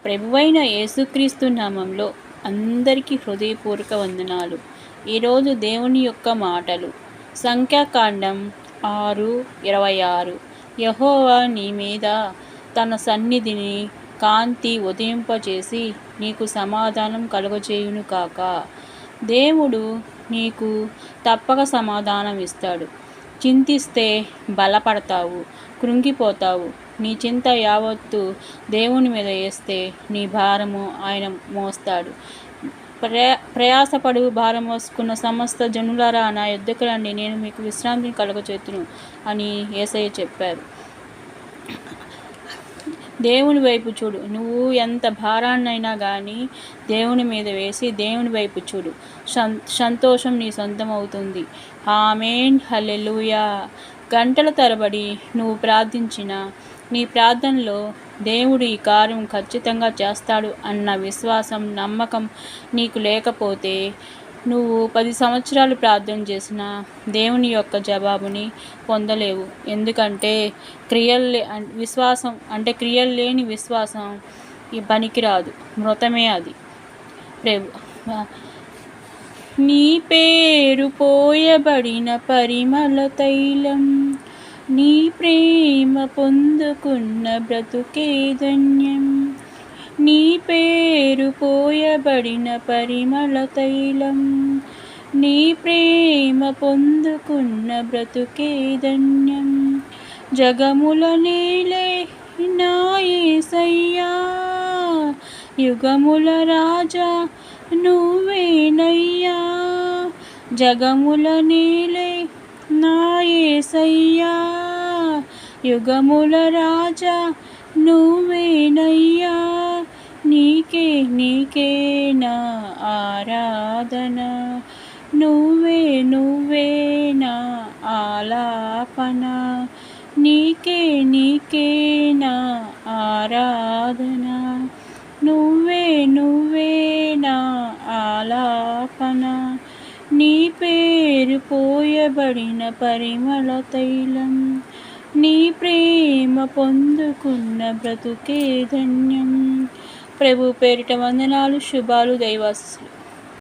ప్రభువైన యేసుక్రీస్తు నామంలో అందరికీ హృదయపూర్వక వందనాలు. ఈరోజు దేవుని యొక్క మాటలు. సంఖ్యాకాండం 6:26. యెహోవా నీ మీద తన సన్నిధిని కాంతి ఉదయింపచేసి నీకు సమాధానం కలుగజేయును కాక. దేవుడు నీకు తప్పక సమాధానం ఇస్తాడు. చింతిస్తే బలపడతావు, కృంగిపోతావు. నీ చింత యావత్తు దేవుని మీద వేస్తే నీ భారము ఆయన మోస్తాడు. ప్రయాసపడు భారం మోసుకున్న సమస్త జనులారా నా యొద్దకు రండి, నేను మీకు విశ్రాంతిని కలుగచేతును అని యేసయ్య చెప్పారు. దేవుని వైపు చూడు. నువ్వు ఎంత భారాన్నైనా కానీ దేవుని మీద వేసి దేవుని వైపు చూడు. సంతోషం నీ సొంతం అవుతుంది. ఆమేన్, హల్లెలూయా. గంటల తరబడి నువ్వు ప్రార్థించిన నీ ప్రార్థనలో దేవుడు ఈ కార్యం ఖచ్చితంగా చేస్తాడు అన్న విశ్వాసం, నమ్మకం నీకు లేకపోతే నువ్వు 10 సంవత్సరాలు ప్రార్థన చేసినా దేవుని యొక్క జవాబుని పొందలేవు. ఎందుకంటే విశ్వాసం అంటే క్రియలు లేని విశ్వాసం ఈ పనికిరాదు, మృతమే అది. నీ పేరు పోయబడిన పరిమళ తైలం, నీ ప్రేమ పొందుకున్న బ్రతుకే ధన్యం. నీ పేరు పోయబడిన పరిమళ తైలం, నీ ప్రేమ పొందుకున్న బ్రతుకే ధన్యం. జగముల నేలే నా యేసయ్యా, యుగముల రాజా నువ్వేనయ్యా. జగముల నేలే నా యేసయ్యా, యుగముల రాజా నువ్వేనయ్యా. నీకే నా ఆరాధన, నువ్వే నా ఆలాపన. నీకే నా ఆరాధన, నువ్వే నా ఆలాపన. నీ పేరు పోయబడిన పరిమళ తైలం, నీ ప్రేమ పొందుకున్న బ్రతుకే ధన్యం. ప్రభు పేరిట వందనాలు, శుభాలు, దైవాశీస్సులు.